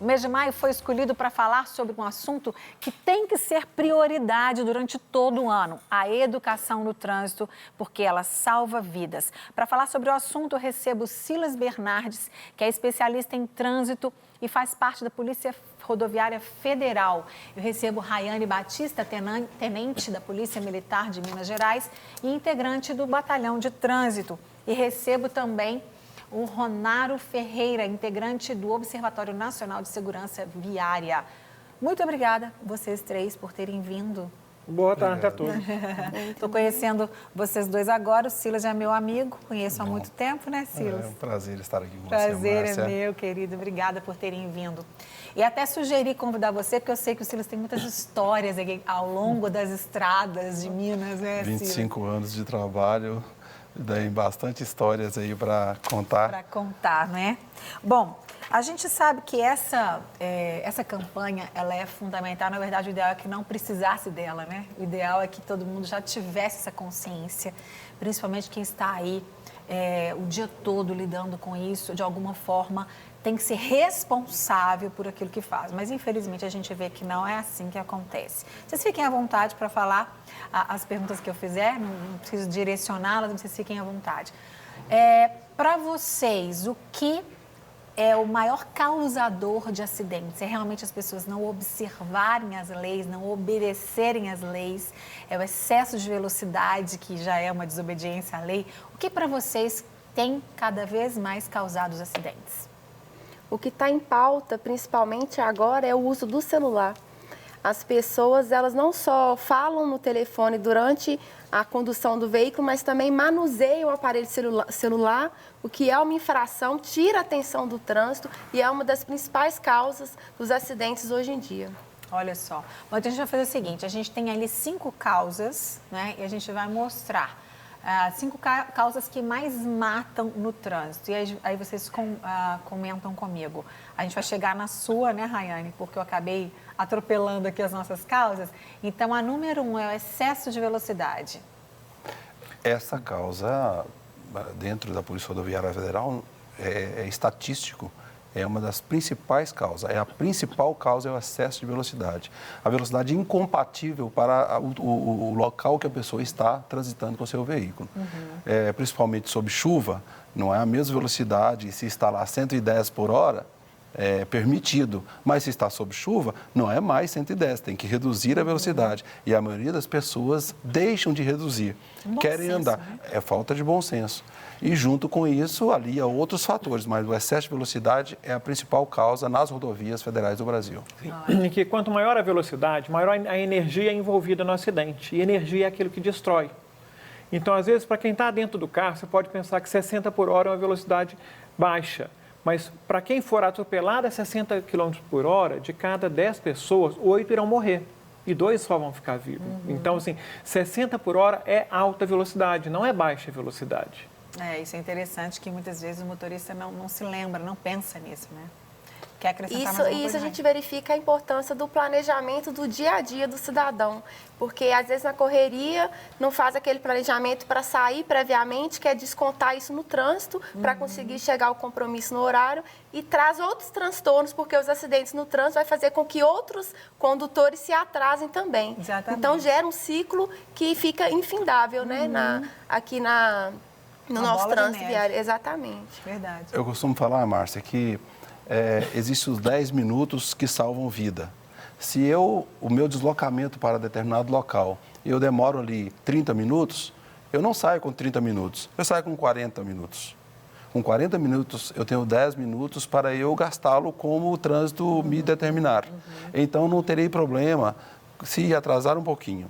O mês de maio foi escolhido para falar sobre um assunto que tem que ser prioridade durante todo o ano, a educação no trânsito, porque ela salva vidas. Para falar sobre o assunto, eu recebo Silas Bernardes, que é especialista em trânsito e faz parte da Polícia Rodoviária Federal. Eu recebo Rayane Batista, tenente da Polícia Militar de Minas Gerais e integrante do Batalhão de Trânsito. E recebo também o Ronaro Ferreira, integrante do Observatório Nacional de Segurança Viária. Muito obrigada, vocês três, por terem vindo. Boa tarde a todos. Estou conhecendo vocês dois agora. O Silas é meu amigo, conheço há muito tempo, né, Silas? É um prazer estar aqui com você, Prazer Márcia. é meu, querido. Obrigada por terem vindo. E até sugeri convidar você, porque eu sei que o Silas tem muitas histórias aqui ao longo das estradas de Minas, né, Silas? 25 anos de trabalho, daí bastante histórias aí para contar. Para contar, né? Bom, a gente sabe que essa campanha, ela é fundamental. Na verdade, o ideal é que não precisasse dela, né? O ideal é que todo mundo já tivesse essa consciência, principalmente quem está aí o dia todo lidando com isso, de alguma forma, tem que ser responsável por aquilo que faz. Mas, infelizmente, a gente vê que não é assim que acontece. Vocês fiquem à vontade para falar as perguntas que eu fizer, não preciso direcioná-las, vocês fiquem à vontade. Para vocês, o que é o maior causador de acidentes? É realmente as pessoas não observarem as leis, não obedecerem às leis? É o excesso de velocidade, que já é uma desobediência à lei? O que para vocês tem cada vez mais causado os acidentes? O que está em pauta, principalmente agora, é o uso do celular. As pessoas, elas não só falam no telefone durante a condução do veículo, mas também manuseiam o aparelho celular, o que é uma infração, tira a atenção do trânsito e é uma das principais causas dos acidentes hoje em dia. Olha só. Bom, então a gente vai fazer o seguinte, a gente tem ali 5 causas, né? E a gente vai mostrar 5 causas que mais matam no trânsito. E aí vocês comentam comigo. A gente vai chegar na sua, né, Rayane? Porque eu acabei atropelando aqui as nossas causas. Então, a número 1 é o excesso de velocidade. Essa causa, dentro da Polícia Rodoviária Federal, é estatístico, é uma das principais causas. A principal causa é o excesso de velocidade. A velocidade incompatível para o local que a pessoa está transitando com o seu veículo. Principalmente sob chuva, não é a mesma velocidade. Se está lá 110 por hora, é permitido, mas se está sob chuva, não é mais 110, tem que reduzir a velocidade. E a maioria das pessoas deixam de reduzir, querem andar. Né? É falta de bom senso. E junto com isso, alia outros fatores, mas o excesso de velocidade é a principal causa nas rodovias federais do Brasil. E que quanto maior a velocidade, maior a energia envolvida no acidente. E energia é aquilo que destrói. Então, às vezes, para quem está dentro do carro, você pode pensar que 60 por hora é uma velocidade baixa. Mas para quem for atropelado a 60 km por hora, de cada 10 pessoas, 8 irão morrer. E 2 só vão ficar vivos. Então, assim, 60 por hora é alta velocidade, não é baixa velocidade. Isso é interessante, que muitas vezes o motorista não se lembra, não pensa nisso, né? Quer acrescentar mais alguma coisa? Isso a gente verifica a importância do planejamento do dia a dia do cidadão, porque às vezes na correria não faz aquele planejamento para sair previamente, quer descontar isso no trânsito para conseguir chegar ao compromisso no horário e traz outros transtornos, porque os acidentes no trânsito vai fazer com que outros condutores se atrasem também. Exatamente. Então gera um ciclo que fica infindável, né, no nosso trânsito viário. Exatamente. Verdade. Eu costumo falar, Márcia, que existem os 10 minutos que salvam vida. Se o meu deslocamento para determinado local, eu demoro ali 30 minutos, eu não saio com 30 minutos, eu saio com 40 minutos. Com 40 minutos, eu tenho 10 minutos para eu gastá-lo como o trânsito me determinar. Então, não terei problema se atrasar um pouquinho.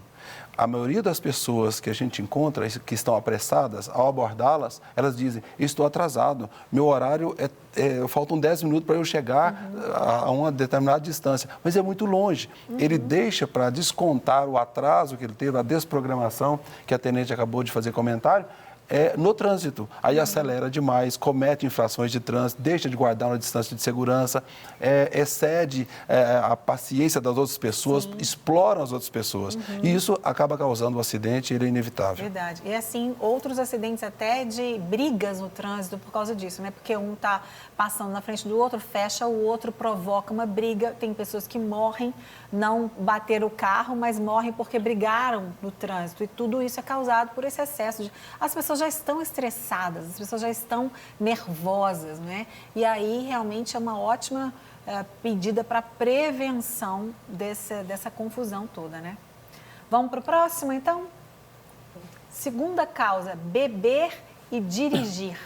A maioria das pessoas que a gente encontra, que estão apressadas, ao abordá-las, elas dizem, estou atrasado, meu horário faltam 10 minutos para eu chegar a uma determinada distância, mas é muito longe. Ele deixa para descontar o atraso que ele teve, a desprogramação, que a tenente acabou de fazer comentário, no trânsito. Aí acelera demais, comete infrações de trânsito, deixa de guardar uma distância de segurança, excede a paciência das outras pessoas, explora as outras pessoas. E isso acaba causando um acidente, ele é inevitável. Verdade. E assim, outros acidentes até de brigas no trânsito por causa disso, né? Porque um está passando na frente do outro, fecha o outro, provoca uma briga. Tem pessoas que morrem, não bateram o carro, mas morrem porque brigaram no trânsito. E tudo isso é causado por esse excesso de... As pessoas já estão estressadas, as pessoas já estão nervosas, né? E aí realmente é uma ótima pedida para prevenção dessa confusão toda, né? Vamos para o próximo, então? Segunda causa, beber e dirigir.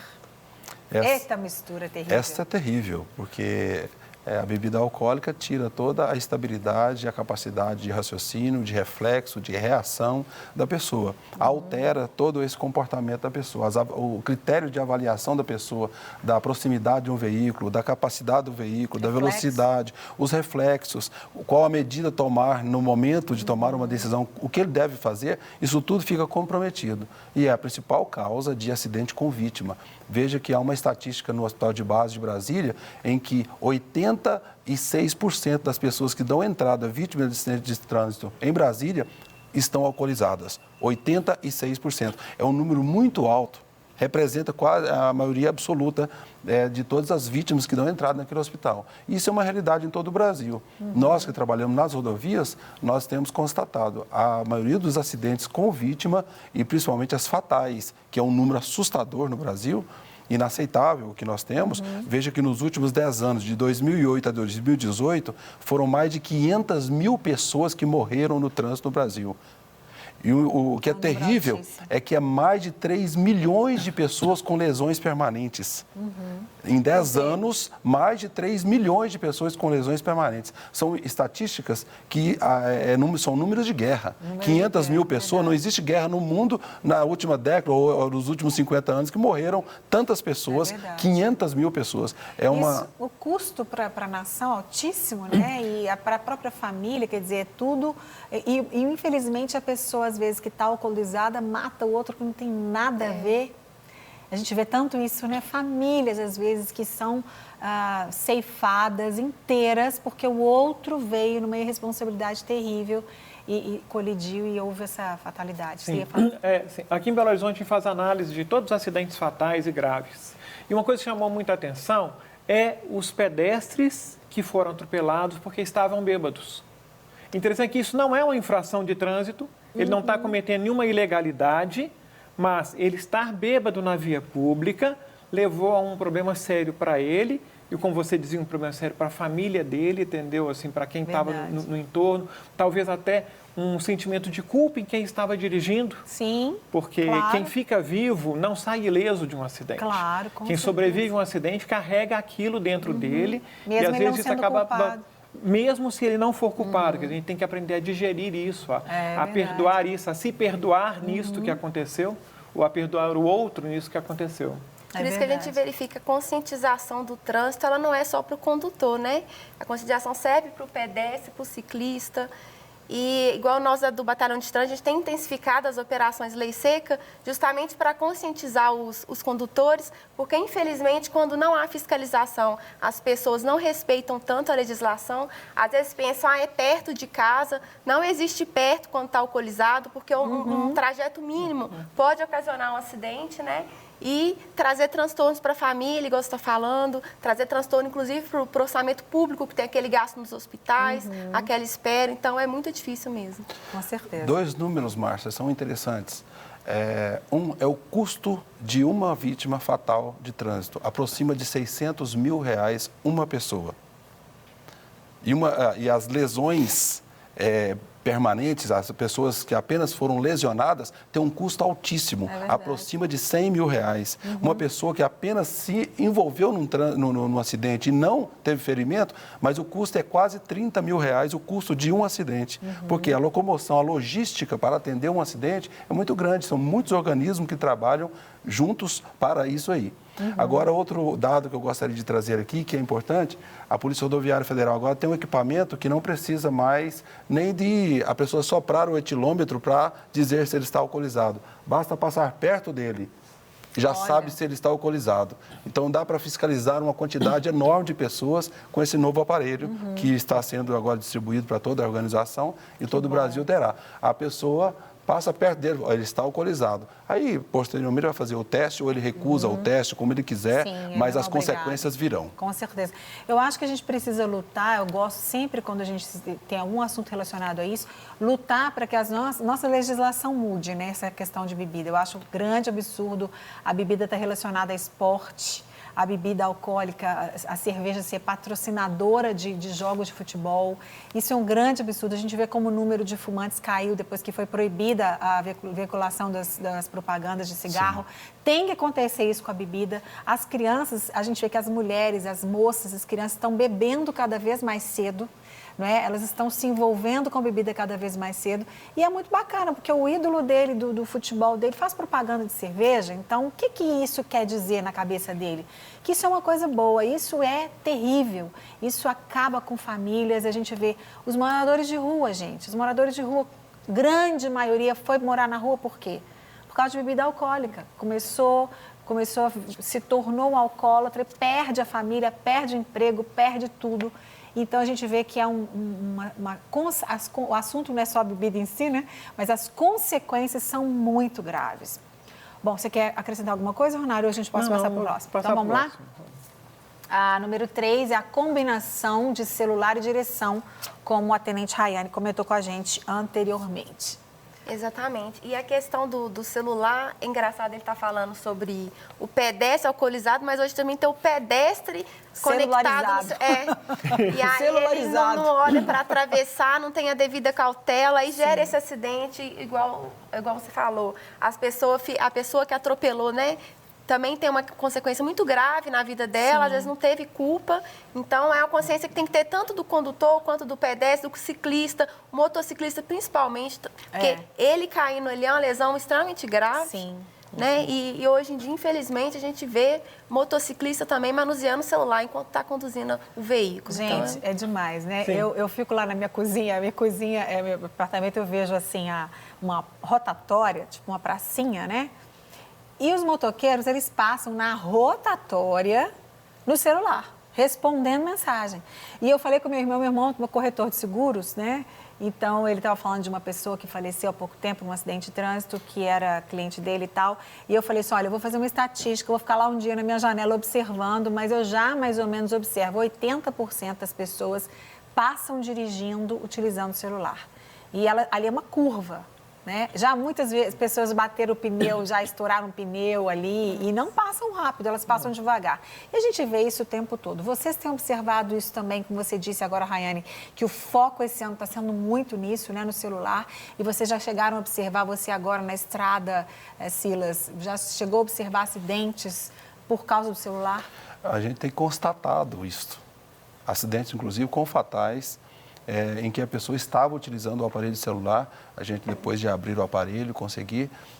Eita mistura terrível. Essa é terrível, porque a bebida alcoólica tira toda a estabilidade, a capacidade de raciocínio, de reflexo, de reação da pessoa. Altera todo esse comportamento da pessoa. O critério de avaliação da pessoa, da proximidade de um veículo, da capacidade do veículo, da velocidade, os reflexos, qual a medida tomar no momento de tomar uma decisão, o que ele deve fazer, isso tudo fica comprometido. E é a principal causa de acidente com vítima. Veja que há uma estatística no Hospital de Base de Brasília em que 86% das pessoas que dão entrada vítimas de acidente de trânsito em Brasília estão alcoolizadas. 86%. É um número muito alto. Representa quase a maioria absoluta de todas as vítimas que dão entrada naquele hospital. Isso é uma realidade em todo o Brasil. Nós que trabalhamos nas rodovias, nós temos constatado a maioria dos acidentes com vítima e principalmente as fatais, que é um número assustador no Brasil, inaceitável o que nós temos. Veja que nos últimos 10 anos, de 2008 a 2018, foram mais de 500 mil pessoas que morreram no trânsito no Brasil. E o que é terrível é que há mais de 3 milhões de pessoas com lesões permanentes. Em 10 anos, mais de 3 milhões de pessoas com lesões permanentes. São estatísticas que são números de guerra. 500 mil pessoas, não existe guerra no mundo na última década ou nos últimos 50 anos que morreram tantas pessoas, 500 mil pessoas. O custo para a nação é altíssimo, né? E para a própria família, quer dizer, é tudo... E infelizmente a pessoa, às vezes, que está alcoolizada, mata o outro que não tem nada a ver. A gente vê tanto isso, né? Famílias, às vezes, que são ceifadas inteiras porque o outro veio numa irresponsabilidade terrível e colidiu e houve essa fatalidade. Sim. Sim. Aqui em Belo Horizonte, a gente faz análise de todos os acidentes fatais e graves. E uma coisa que chamou muita atenção é os pedestres que foram atropelados porque estavam bêbados. Interessante que isso não é uma infração de trânsito, ele não está cometendo nenhuma ilegalidade, mas ele estar bêbado na via pública levou a um problema sério para ele e, como você dizia, um problema sério para a família dele, entendeu? Assim, para quem estava no entorno, talvez até um sentimento de culpa em quem estava dirigindo. Sim, porque quem fica vivo não sai ileso de um acidente. Claro, com quem certeza. sobrevive a um acidente carrega aquilo dentro dele mesmo e às ele vezes isso acaba culpado. Mesmo se ele não for culpado, que a gente tem que aprender a digerir isso, a perdoar isso, a se perdoar nisto que aconteceu, ou a perdoar o outro nisso que aconteceu. Por isso que a gente verifica a conscientização do trânsito, ela não é só para o condutor, né? A conscientização serve para o pedestre, para o ciclista. E, igual nós do Batalhão de Trânsito, a gente tem intensificado as operações Lei Seca justamente para conscientizar os condutores, porque, infelizmente, quando não há fiscalização, as pessoas não respeitam tanto a legislação, às vezes pensam, é perto de casa, não existe perto quando está alcoolizado, porque um trajeto mínimo pode ocasionar um acidente, né? E trazer transtornos para a família, igual você está falando, trazer transtorno, inclusive, para o orçamento público, que tem aquele gasto nos hospitais, aquela espera. Então, é muito difícil mesmo. Com certeza. 2 números, Márcia, são interessantes. Um é o custo de uma vítima fatal de trânsito. Aproxima de R$600 mil uma pessoa. E as lesões permanentes, as pessoas que apenas foram lesionadas, têm um custo altíssimo, aproxima de R$100 mil. Uma pessoa que apenas se envolveu num acidente e não teve ferimento, mas o custo é quase R$30 mil, o custo de um acidente. Porque a locomoção, a logística para atender um acidente é muito grande, são muitos organismos que trabalham juntos para isso aí. Agora, outro dado que eu gostaria de trazer aqui, que é importante, a Polícia Rodoviária Federal agora tem um equipamento que não precisa mais nem de a pessoa soprar o etilômetro para dizer se ele está alcoolizado. Basta passar perto dele já Olha. sabe se ele está alcoolizado. Então, dá para fiscalizar uma quantidade enorme de pessoas com esse novo aparelho que está sendo agora distribuído para toda a organização e todo o Brasil terá. A pessoa passa perto dele, ele está alcoolizado. Aí, posteriormente, vai fazer o teste ou ele recusa o teste, como ele quiser, Sim, ele mas não é as obrigado. consequências virão. Com certeza. Eu acho que a gente precisa lutar, eu gosto sempre quando a gente tem algum assunto relacionado a isso, lutar para que a nossa legislação mude, né? Essa questão de bebida. Eu acho um grande absurdo a bebida estar relacionada a esporte, a bebida alcoólica, a cerveja ser patrocinadora de jogos de futebol. Isso é um grande absurdo. A gente vê como o número de fumantes caiu depois que foi proibida a veiculação das propagandas de cigarro. Sim. Tem que acontecer isso com a bebida. As crianças, a gente vê que as mulheres, as moças, as crianças estão bebendo cada vez mais cedo. Não é? Elas estão se envolvendo com bebida cada vez mais cedo e é muito bacana, porque o ídolo dele, do futebol dele, faz propaganda de cerveja. Então, o que isso quer dizer na cabeça dele? Que isso é uma coisa boa, isso é terrível, isso acaba com famílias. A gente vê os moradores de rua, gente, os moradores de rua, grande maioria foi morar na rua por quê? Por causa de bebida alcoólica. Se tornou um alcoólatra, perde a família, perde o emprego, perde tudo. Então, a gente vê que é o assunto não é só a bebida em si, né? Mas as consequências são muito graves. Bom, você quer acrescentar alguma coisa, Ronário, ou a gente pode passar para o próximo? Então, vamos lá? A número 3 é a combinação de celular e direção, como a tenente Rayane comentou com a gente anteriormente. Exatamente. E a questão do celular, é engraçado ele estar falando sobre o pedestre alcoolizado, mas hoje também tem o pedestre conectado. E aí ele não olha para atravessar, não tem a devida cautela, aí gera esse acidente, igual você falou. A pessoa que atropelou, né? Também tem uma consequência muito grave na vida dela, às vezes não teve culpa. Então, é uma consciência que tem que ter tanto do condutor, quanto do pedestre, do ciclista, motociclista principalmente, porque ele caindo ali é uma lesão extremamente grave. Sim. Né? E hoje em dia, infelizmente, a gente vê motociclista também manuseando o celular enquanto está conduzindo o veículo. Gente, então, é demais, né? Eu fico lá na minha cozinha, meu apartamento, eu vejo assim, uma rotatória, tipo uma pracinha, né? E os motoqueiros, eles passam na rotatória no celular, respondendo mensagem. E eu falei com meu irmão é corretor de seguros, né? Então, ele estava falando de uma pessoa que faleceu há pouco tempo num acidente de trânsito, que era cliente dele e tal. E eu falei assim, olha, eu vou fazer uma estatística, eu vou ficar lá um dia na minha janela observando, mas eu já mais ou menos observo 80% das pessoas passam dirigindo utilizando o celular. E ali é uma curva. Né? Já muitas vezes pessoas bateram o pneu, já estouraram o pneu ali e não passam rápido, elas passam devagar. E a gente vê isso o tempo todo. Vocês têm observado isso também, como você disse agora, Rayane, que o foco esse ano está sendo muito nisso, né, no celular. E vocês já chegaram a observar, você agora na estrada, Silas, já chegou a observar acidentes por causa do celular? A gente tem constatado isso. Acidentes, inclusive, com fatais, em que a pessoa estava utilizando o aparelho celular, a gente, depois de abrir o aparelho,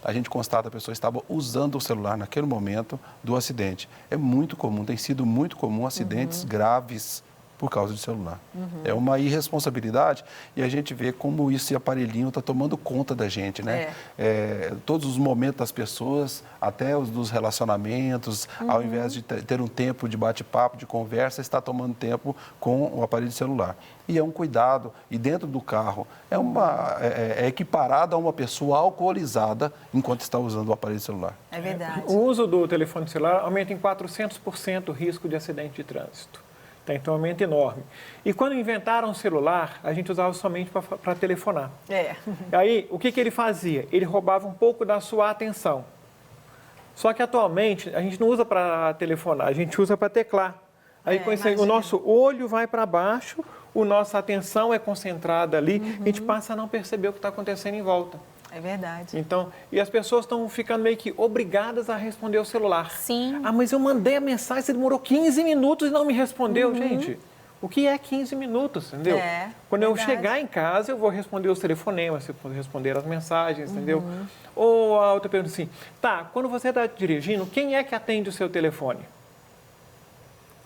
a gente constata que a pessoa estava usando o celular naquele momento do acidente. É muito comum, tem sido muito comum acidentes graves por causa do celular. É uma irresponsabilidade e a gente vê como esse aparelhinho está tomando conta da gente, né? Todos os momentos das pessoas, até os dos relacionamentos, ao invés de ter um tempo de bate-papo, de conversa, está tomando tempo com o aparelho celular. E é um cuidado, e dentro do carro é equiparado a uma pessoa alcoolizada enquanto está usando o aparelho celular. É verdade. O uso do telefone celular aumenta em 400% o risco de acidente de trânsito. Então, é um aumento enorme. E quando inventaram o celular, a gente usava somente para telefonar. Aí, o que ele fazia? Ele roubava um pouco da sua atenção. Só que, atualmente, a gente não usa para telefonar, a gente usa para teclar. Aí, com isso aí, o nosso olho vai para baixo, a nossa atenção é concentrada ali, a gente passa a não perceber o que está acontecendo em volta. É verdade. Então, e as pessoas estão ficando meio que obrigadas a responder o celular. Sim. Ah, mas eu mandei a mensagem, você demorou 15 minutos e não me respondeu. Gente, o que é 15 minutos, entendeu? Quando eu chegar em casa, eu vou responder os telefonemas, eu vou responder as mensagens, entendeu? Ou a outra pergunta assim, tá, quando você está dirigindo, quem é que atende o seu telefone?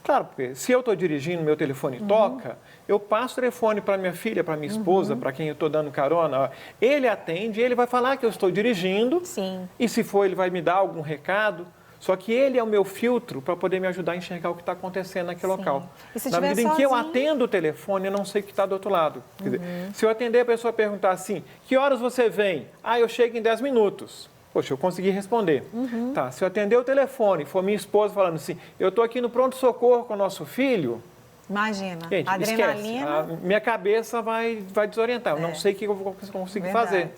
Claro, porque se eu estou dirigindo, meu telefone toca, eu passo o telefone para minha filha, para minha esposa, para quem eu estou dando carona. Ele atende, ele vai falar que eu estou dirigindo. Sim. E se for, ele vai me dar algum recado. Só que ele é o meu filtro para poder me ajudar a enxergar o que está acontecendo naquele local. E se Na estiver medida em que eu sozinho? atendo o telefone, eu não sei o que está do outro lado. Quer dizer, se eu atender a pessoa perguntar assim, que horas você vem? Ah, eu chego em 10 minutos. Poxa, eu consegui responder. Tá, se eu atender o telefone, for minha esposa falando assim, eu estou aqui no pronto-socorro com o nosso filho, Imagina, gente, adrenalina. esquece. Minha cabeça vai desorientar. Eu não sei o que eu vou conseguir Verdade. fazer.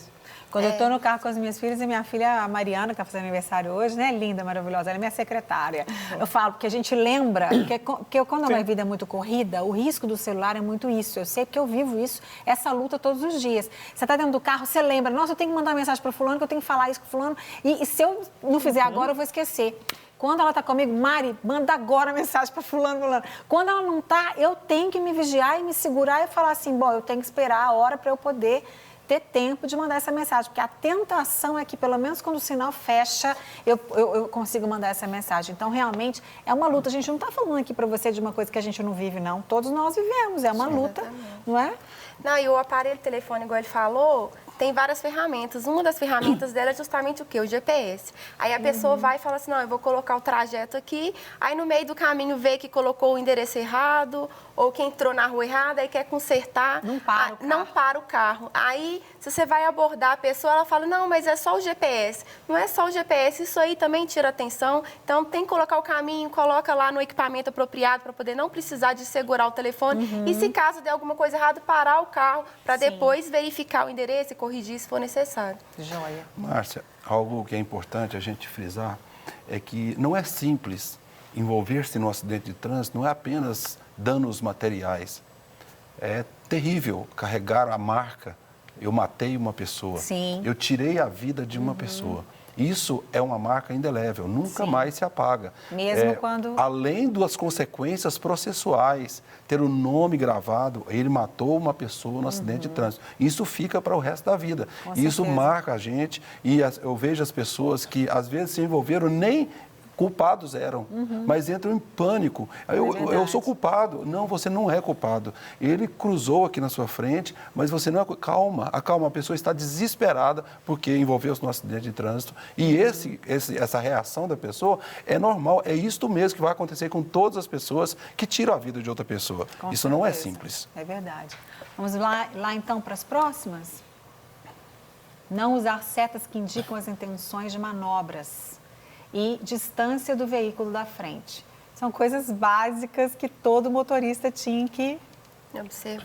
Quando eu estou no carro com as minhas filhas e minha filha, a Mariana, que está fazendo aniversário hoje, né? Linda, maravilhosa, ela é minha secretária. Eu falo, porque a gente lembra, porque quando a minha vida é muito corrida, o risco do celular é muito isso. Eu sei porque eu vivo isso, essa luta todos os dias. Você está dentro do carro, você lembra, nossa, eu tenho que mandar mensagem para fulano, que eu tenho que falar isso com fulano, e se eu não fizer agora, eu vou esquecer. Quando ela está comigo, Mari, manda agora mensagem para fulano. Quando ela não está, eu tenho que me vigiar e me segurar e falar assim, bom, eu tenho que esperar a hora para eu poder ter tempo de mandar essa mensagem, porque a tentação é que, pelo menos quando o sinal fecha, eu consigo mandar essa mensagem. Então, realmente, é uma luta. A gente não está falando aqui para você de uma coisa que a gente não vive, não. Todos nós vivemos, é uma luta, não é? Não, e o aparelho telefone, igual ele falou, tem várias ferramentas. Uma das ferramentas dela é justamente o quê? O GPS. Aí a pessoa vai e fala assim, não, eu vou colocar o trajeto aqui, aí no meio do caminho vê que colocou o endereço errado, ou que entrou na rua errada, aí quer consertar. Não para o carro. Não para o carro. Aí, se você vai abordar a pessoa, ela fala, não, mas é só o GPS. Não é só o GPS, isso aí também tira atenção. Então, tem que colocar o caminho, coloca lá no equipamento apropriado para poder não precisar de segurar o telefone. E se caso der alguma coisa errada, parar o carro para depois verificar o endereço e corrigir se for necessário. Joia. Márcia, algo que é importante a gente frisar é que não é simples envolver-se no acidente de trânsito, não é apenas danos materiais. É terrível carregar a marca, eu matei uma pessoa, Sim. eu tirei a vida de uma pessoa. Isso é uma marca indelével, nunca mais se apaga. Mesmo quando... Além das consequências processuais, ter o nome gravado, ele matou uma pessoa no acidente de trânsito. Isso fica para o resto da vida. Com Isso certeza. marca a gente e eu vejo as pessoas que às vezes se envolveram nem culpados eram, mas entram em pânico. Eu sou culpado. Não, você não é culpado. Ele cruzou aqui na sua frente, mas você não é... Calma, acalma. A pessoa está desesperada porque envolveu-se no acidente de trânsito. E essa reação da pessoa é normal. É isto mesmo que vai acontecer com todas as pessoas que tiram a vida de outra pessoa. Com Isso não é certeza. simples. É verdade. Vamos lá então para as próximas? Não usar setas que indicam as intenções de manobras e distância do veículo da frente. São coisas básicas que todo motorista tinha que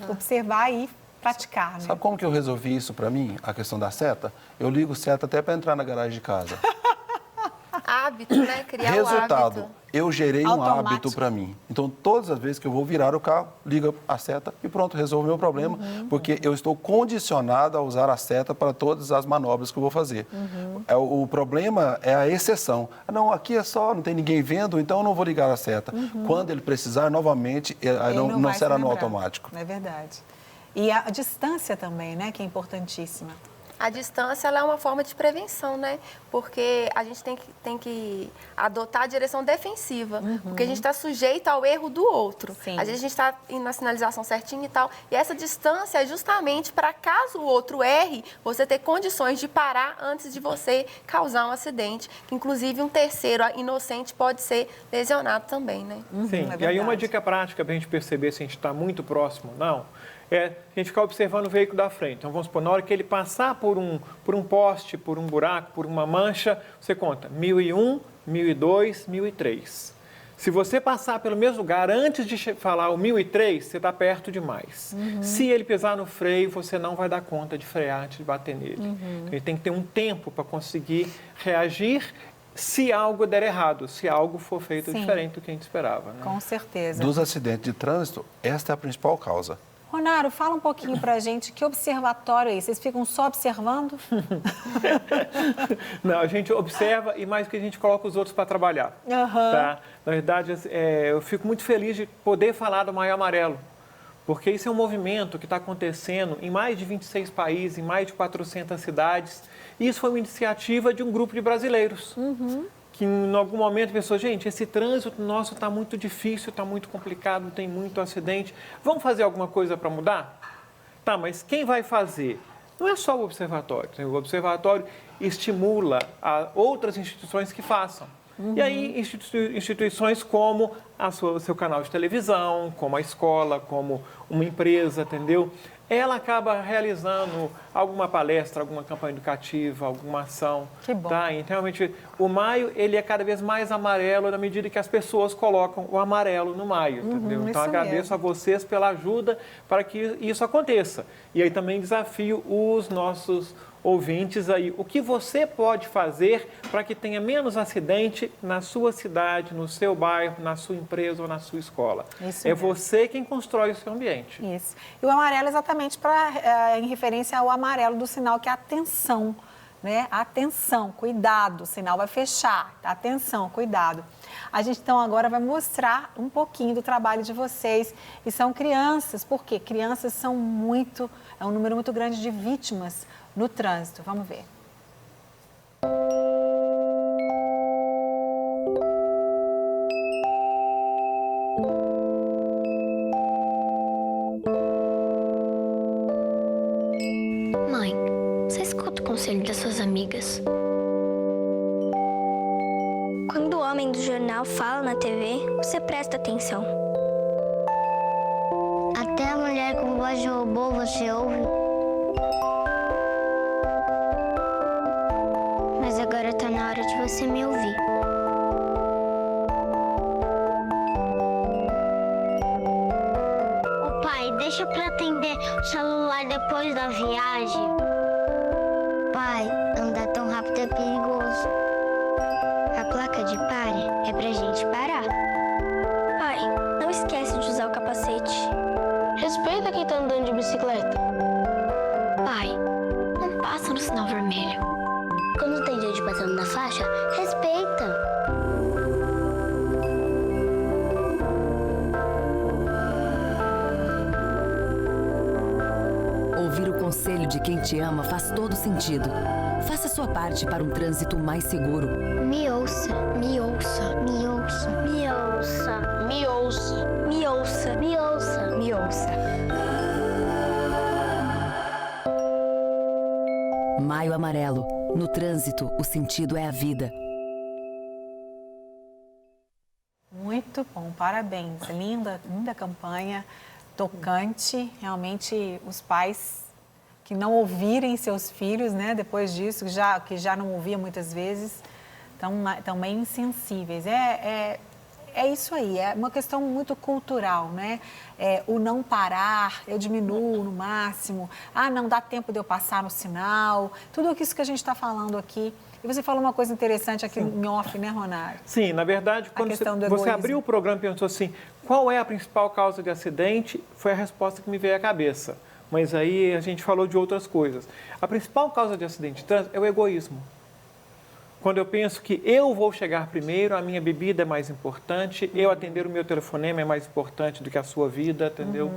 observar e praticar. Né? Sabe como que eu resolvi isso para mim, a questão da seta? Eu ligo seta até para entrar na garagem de casa. Hábito, né? Criar o Resultado, hábito. eu gerei um Automático. hábito para mim. Então, todas as vezes que eu vou virar o carro, liga a seta e pronto, resolve o meu problema, porque eu estou condicionado a usar a seta para todas as manobras que eu vou fazer. O problema é a exceção. Não, aqui é só, não tem ninguém vendo, então eu não vou ligar a seta. Quando ele precisar, novamente, Ele não vai será se no lembrar. automático. É verdade. E a distância também, né, que é importantíssima. A distância ela é uma forma de prevenção, né? Porque a gente tem que adotar a direção defensiva, porque a gente está sujeito ao erro do outro. Sim. Às vezes a gente está indo na sinalização certinha e tal, e essa distância é justamente para caso o outro erre, você ter condições de parar antes de você causar um acidente, que inclusive um terceiro inocente pode ser lesionado também, né? Sim, é e aí uma verdade. dica prática para a gente perceber se a gente está muito próximo ou não, é a gente ficar observando o veículo da frente. Então, vamos supor, na hora que ele passar por um poste, por um buraco, por uma mancha, você conta 1001, 1002, 1003. Se você passar pelo mesmo lugar antes de falar o 1003, você está perto demais. Se ele pisar no freio, você não vai dar conta de frear antes de bater nele. Então, ele tem que ter um tempo para conseguir reagir se algo der errado, se algo for feito Sim. diferente do que a gente esperava. Né? Com certeza. Dos acidentes de trânsito, esta é a principal causa. Ronaro, fala um pouquinho pra gente, que observatório é esse? Vocês ficam só observando? Não, a gente observa e mais que a gente coloca os outros para trabalhar. Tá? Na verdade, eu fico muito feliz de poder falar do Maio Amarelo, porque isso é um movimento que está acontecendo em mais de 26 países, em mais de 400 cidades. E isso foi uma iniciativa de um grupo de brasileiros. Que em algum momento pensou, gente, esse trânsito nosso está muito difícil, está muito complicado, tem muito acidente. Vamos fazer alguma coisa para mudar? Tá, mas quem vai fazer? Não é só o observatório. O observatório estimula a outras instituições que façam. E aí, instituições como o seu canal de televisão, como a escola, como uma empresa, entendeu? Ela acaba realizando alguma palestra, alguma campanha educativa, alguma ação. Que bom. Tá? Então, realmente, o maio, ele é cada vez mais amarelo na medida que as pessoas colocam o amarelo no maio, entendeu? Então, isso agradeço mesmo. a vocês pela ajuda para que isso aconteça. E aí também desafio os nossos ouvintes aí, o que você pode fazer para que tenha menos acidente na sua cidade, no seu bairro, na sua empresa ou na sua escola. Isso É mesmo. você quem constrói o seu ambiente. Isso. E o amarelo exatamente em referência ao amarelo do sinal, que é atenção, né? Atenção, cuidado, o sinal vai fechar. Atenção, cuidado. A gente, então, agora vai mostrar um pouquinho do trabalho de vocês. E são crianças, porque crianças são é um número muito grande de vítimas no trânsito. Vamos ver. Mãe, você escuta o conselho das suas amigas? Quando o homem do jornal fala na TV, você presta atenção. Até a mulher com voz de robô você ouve. Mas agora tá na hora de você me ouvir. Ô pai, deixa pra atender o celular depois da viagem. Pai, andar tão rápido é perigoso. A placa de pare é pra gente parar. Pai, não esquece de usar o capacete. Respeita quem tá andando de bicicleta. Pai, não passa no sinal vermelho. Quando tem gente passando na faixa, respeita. Ouvir o conselho de quem te ama faz todo sentido. Faça sua parte para um trânsito mais seguro. Me ouça, me ouça, me ouça, me ouça, me ouça, me ouça, me ouça, me ouça. Maio Amarelo. No trânsito, o sentido é a vida. Muito bom, parabéns. Linda, linda campanha, tocante. Realmente, os pais que não ouvirem seus filhos, né, depois disso, que já não ouviam muitas vezes, estão meio insensíveis. É isso aí, é uma questão muito cultural, né? O não parar, eu diminuo no máximo, não dá tempo de eu passar no sinal, tudo isso que a gente está falando aqui. E você falou uma coisa interessante aqui em off, né, Ronaldo? Sim, na verdade, quando você abriu o programa e pensou assim, qual é a principal causa de acidente, foi a resposta que me veio à cabeça. Mas aí a gente falou de outras coisas. A principal causa de acidente de trânsito é o egoísmo. Quando eu penso que eu vou chegar primeiro, a minha bebida é mais importante, eu atender o meu telefonema é mais importante do que a sua vida, entendeu?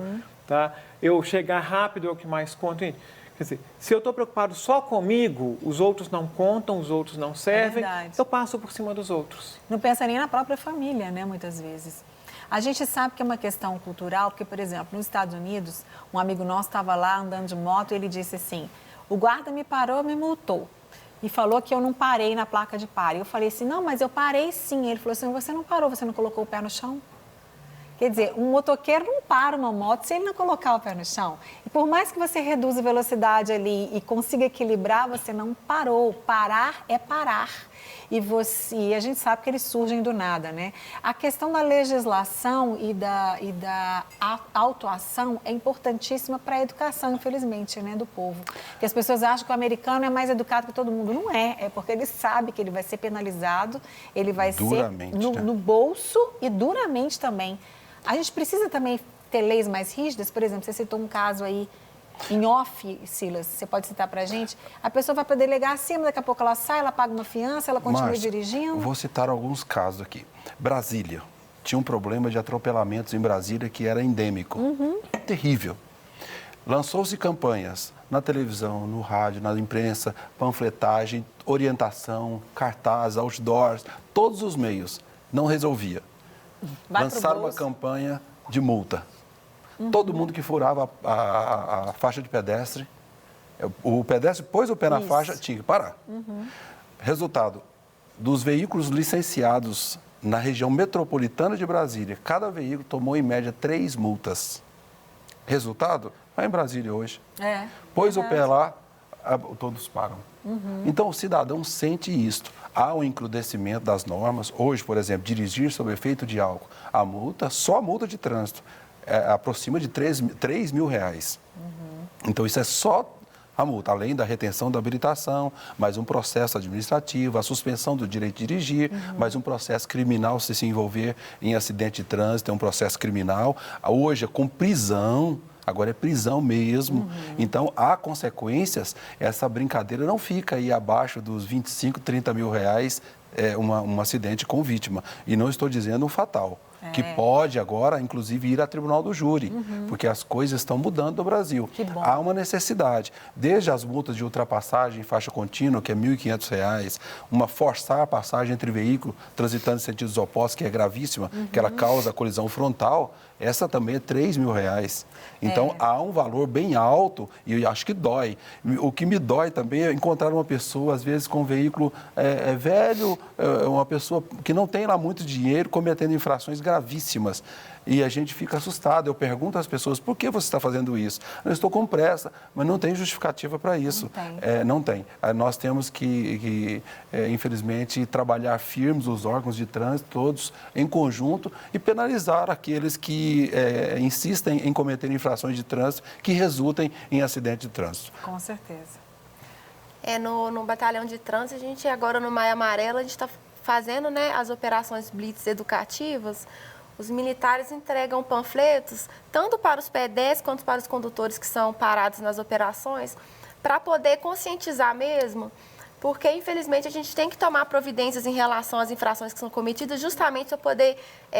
Tá? Eu chegar rápido é o que mais conta. Quer dizer, se eu estou preocupado só comigo, os outros não contam, os outros não servem, eu passo por cima dos outros. Não pensa nem na própria família, né, muitas vezes. A gente sabe que é uma questão cultural, porque, por exemplo, nos Estados Unidos, um amigo nosso estava lá andando de moto e ele disse assim, o guarda me parou, me multou. E falou que eu não parei na placa de pare. Eu falei assim, não, mas eu parei sim. Ele falou assim, você não parou, você não colocou o pé no chão? Quer dizer, um motoqueiro não para uma moto se ele não colocar o pé no chão. E por mais que você reduza a velocidade ali e consiga equilibrar, você não parou. Parar é parar. E a gente sabe que eles surgem do nada, né? A questão da legislação e da autuação é importantíssima para a educação, infelizmente, né, do povo. Porque as pessoas acham que o americano é mais educado que todo mundo. Não é porque ele sabe que ele vai ser penalizado, ele vai duramente, ser no bolso e duramente também. A gente precisa também ter leis mais rígidas, por exemplo, você citou um caso aí em off, Silas, você pode citar para a gente, a pessoa vai para a delegacia, daqui a pouco ela sai, ela paga uma fiança, ela continua dirigindo. Vou citar alguns casos aqui. Brasília, tinha um problema de atropelamentos em Brasília que era endêmico, terrível. Lançou-se campanhas na televisão, no rádio, na imprensa, panfletagem, orientação, cartaz, outdoors, todos os meios, não resolvia. Lançaram uma campanha de multa. Todo mundo que furava a faixa de pedestre, o pedestre pôs o pé na faixa, tinha que parar. Resultado, dos veículos licenciados na região metropolitana de Brasília, cada veículo tomou em média 3 multas. Resultado? Vai em Brasília hoje. Pôs o pé lá, todos param. Então, o cidadão sente isto. Há um encrudecimento das normas. Hoje, por exemplo, dirigir sob efeito de álcool, a multa, só a multa de trânsito, aproxima de R$3 mil. Então, isso é só a multa, além da retenção da habilitação, mais um processo administrativo, a suspensão do direito de dirigir, mais um processo criminal se envolver em acidente de trânsito, é um processo criminal. Hoje é com prisão. Agora é prisão mesmo. Então, há consequências. Essa brincadeira não fica aí abaixo dos 25, 30 mil reais um acidente com vítima. E não estou dizendo um fatal, que pode agora, inclusive, ir a tribunal do júri, porque as coisas estão mudando no Brasil. Há uma necessidade, desde as multas de ultrapassagem em faixa contínua, que é R$ 1.500, uma forçar a passagem entre veículos transitando em sentidos opostos, que é gravíssima, que ela causa colisão frontal, essa também é R$3 mil. Então, há um valor bem alto e eu acho que dói. O que me dói também é encontrar uma pessoa, às vezes, com um veículo velho, uma pessoa que não tem lá muito dinheiro, cometendo infrações gravíssimas. E a gente fica assustado. Eu pergunto às pessoas, por que você está fazendo isso? Eu estou com pressa, mas não tem justificativa para isso. Não tem. Nós temos que infelizmente, trabalhar firmes os órgãos de trânsito, todos em conjunto, e penalizar aqueles que insistem em cometer infrações de trânsito que resultem em acidente de trânsito. Com certeza. No batalhão de trânsito, a gente agora no Maio Amarelo, a gente está fazendo, né, as operações blitz educativas. Os militares entregam panfletos, tanto para os pedestres quanto para os condutores que são parados nas operações, para poder conscientizar mesmo, porque, infelizmente, a gente tem que tomar providências em relação às infrações que são cometidas, justamente para poder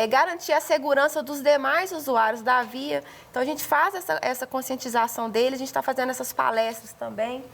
garantir a segurança dos demais usuários da via. Então, a gente faz essa conscientização deles, a gente está fazendo essas palestras também.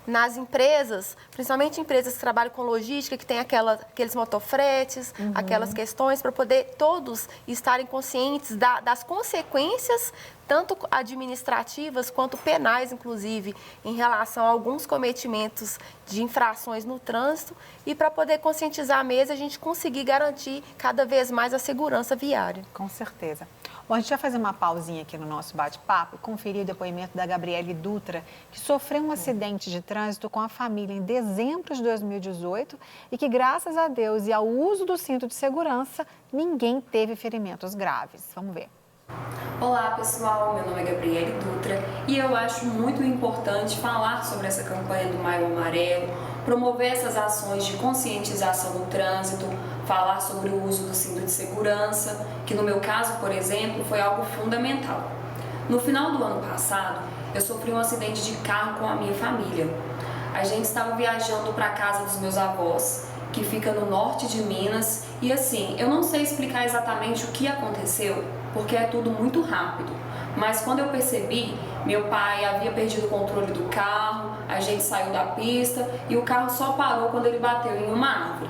Nas empresas, principalmente empresas que trabalham com logística, que tem aqueles motofretes, aquelas questões, para poder todos estarem conscientes das consequências, tanto administrativas quanto penais, inclusive, em relação a alguns cometimentos de infrações no trânsito, e para poder conscientizar a mesa, a gente conseguir garantir cada vez mais a segurança viária. Com certeza. Bom, a gente vai fazer uma pausinha aqui no nosso bate-papo e conferir o depoimento da Gabriele Dutra, que sofreu um acidente de trânsito com a família em dezembro de 2018 e que, graças a Deus e ao uso do cinto de segurança, ninguém teve ferimentos graves. Vamos ver. Olá pessoal, meu nome é Gabriele Dutra e eu acho muito importante falar sobre essa campanha do Maio Amarelo, promover essas ações de conscientização no trânsito, falar sobre o uso do cinto de segurança, que no meu caso, por exemplo, foi algo fundamental. No final do ano passado, eu sofri um acidente de carro com a minha família. A gente estava viajando para a casa dos meus avós, que fica no norte de Minas, e assim, eu não sei explicar exatamente o que aconteceu, porque é tudo muito rápido. Mas quando eu percebi, meu pai havia perdido o controle do carro, a gente saiu da pista e o carro só parou quando ele bateu em uma árvore.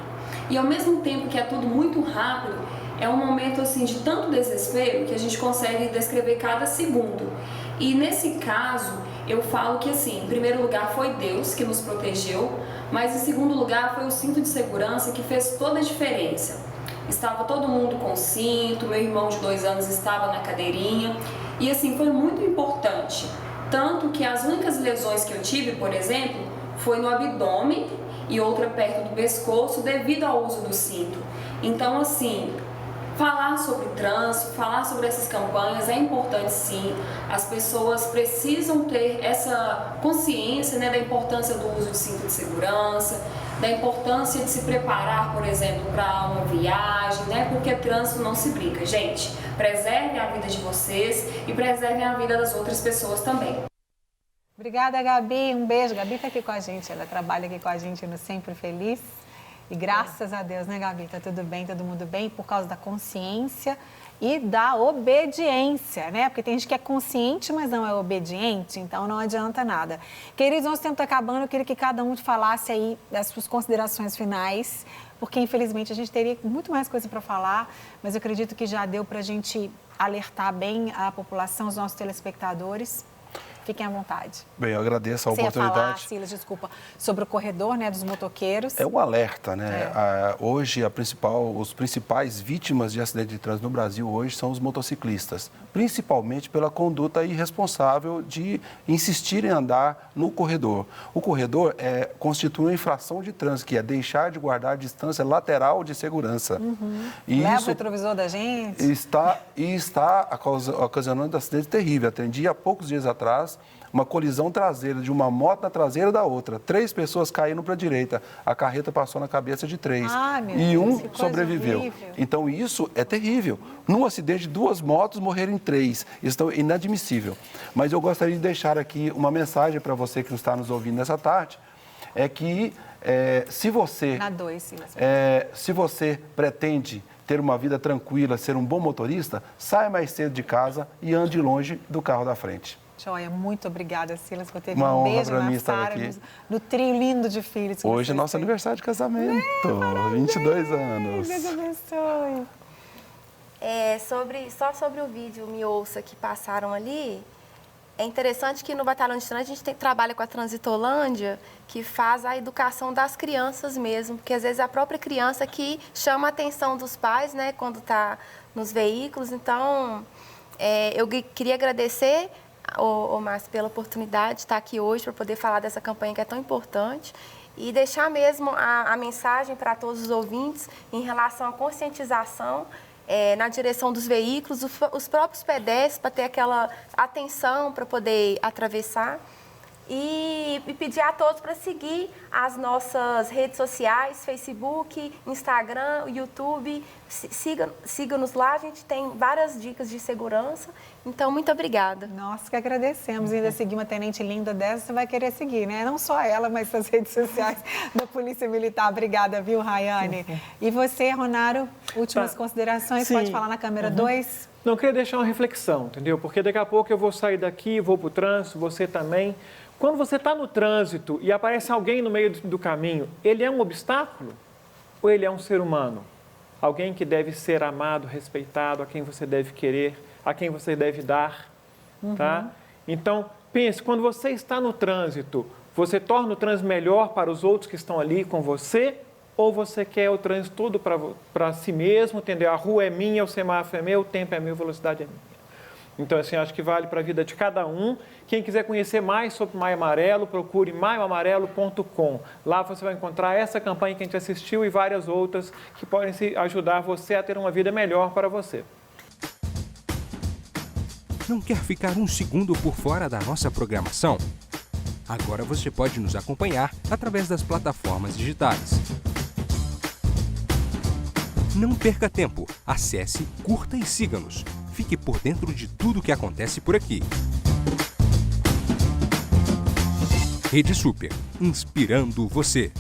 E ao mesmo tempo que é tudo muito rápido, é um momento assim de tanto desespero que a gente consegue descrever cada segundo. E nesse caso, eu falo que assim, em primeiro lugar foi Deus que nos protegeu, mas em segundo lugar foi o cinto de segurança que fez toda a diferença. Estava todo mundo com cinto, meu irmão de 2 anos estava na cadeirinha e assim, foi muito importante. Tanto que as únicas lesões que eu tive, por exemplo, foi no abdômen e outra perto do pescoço devido ao uso do cinto. Então assim, falar sobre trânsito, falar sobre essas campanhas é importante sim. As pessoas precisam ter essa consciência, né, da importância do uso de cinto de segurança, da importância de se preparar, por exemplo, para uma viagem, né, porque trânsito não se brinca. Gente, preservem a vida de vocês e preservem a vida das outras pessoas também. Obrigada, Gabi. Um beijo. Gabi está aqui com a gente, ela trabalha aqui com a gente no Sempre Feliz. E graças a Deus, né, Gabi? Tá tudo bem, todo mundo bem, por causa da consciência e da obediência, né? Porque tem gente que é consciente, mas não é obediente, então não adianta nada. Queridos, nosso tempo está acabando, eu queria que cada um falasse aí das suas considerações finais, porque infelizmente a gente teria muito mais coisa para falar, mas eu acredito que já deu para a gente alertar bem a população, os nossos telespectadores. Fiquem à vontade. Bem, eu agradeço a Você ia falar, oportunidade. Silas, desculpa, sobre o corredor, né, dos motoqueiros. É um alerta, né? Hoje, os principais vítimas de acidente de trânsito no Brasil hoje são os motociclistas, principalmente pela conduta irresponsável de insistir em andar no corredor. O corredor constitui uma infração de trânsito, que é deixar de guardar a distância lateral de segurança. E Leva o isso retrovisor da gente. está ocasionando um acidente terrível. Atendi há poucos dias atrás uma colisão traseira de uma moto na traseira da outra. 3 pessoas caíram para a direita. A carreta passou na cabeça de 3. Meu E Deus, um que coisa sobreviveu. horrível. Então, isso é terrível. Num acidente, 2 motos morrerem 3. Isso é inadmissível. Mas eu gostaria de deixar aqui uma mensagem para você que está nos ouvindo nessa tarde. É que se você... Na 2, Silas. se você pretende ter uma vida tranquila, ser um bom motorista, saia mais cedo de casa e ande longe do carro da frente. Joia, muito obrigada, Silas, por ter Uma vindo. Um honra beijo pra na mim estar Sara, aqui. no trio lindo de filhos. que Hoje é vocês nosso têm. aniversário de casamento, 22 anos. Deus abençoe. Só sobre o vídeo Me Ouça que passaram ali, é interessante que no Batalhão de Trânsito a gente trabalha com a Transitolândia, que faz a educação das crianças mesmo, porque às vezes é a própria criança que chama a atenção dos pais, né, quando está nos veículos. Então, eu queria agradecer, Márcio, pela oportunidade de estar aqui hoje para poder falar dessa campanha que é tão importante e deixar mesmo a mensagem para todos os ouvintes em relação à conscientização na direção dos veículos, os próprios pedestres, para ter aquela atenção para poder atravessar. E pedir a todos para seguir as nossas redes sociais, Facebook, Instagram, YouTube. Siga-nos lá, a gente tem várias dicas de segurança. Então, muito obrigada. Nós que agradecemos. Ainda seguir uma tenente linda dessa, você vai querer seguir, né? Não só ela, mas as redes sociais da Polícia Militar. Obrigada, viu, Rayane? E você, Ronaro, últimas considerações? Sim. Pode falar na câmera 2? Não, eu queria deixar uma reflexão, entendeu? Porque daqui a pouco eu vou sair daqui, vou para o trânsito, você também. Quando você está no trânsito e aparece alguém no meio do caminho, ele é um obstáculo ou ele é um ser humano? Alguém que deve ser amado, respeitado, a quem você deve querer, a quem você deve dar, tá? Então, pense, quando você está no trânsito, você torna o trânsito melhor para os outros que estão ali com você ou você quer o trânsito todo para si mesmo, entendeu? A rua é minha, o semáforo é meu, o tempo é meu, a velocidade é minha. Então, assim, acho que vale para a vida de cada um. Quem quiser conhecer mais sobre Maio Amarelo, procure maioamarelo.com. Lá você vai encontrar essa campanha que a gente assistiu e várias outras que podem ajudar você a ter uma vida melhor para você. Não quer ficar um segundo por fora da nossa programação? Agora você pode nos acompanhar através das plataformas digitais. Não perca tempo. Acesse, curta e siga-nos. Fique por dentro de tudo o que acontece por aqui. Rede Super, inspirando você.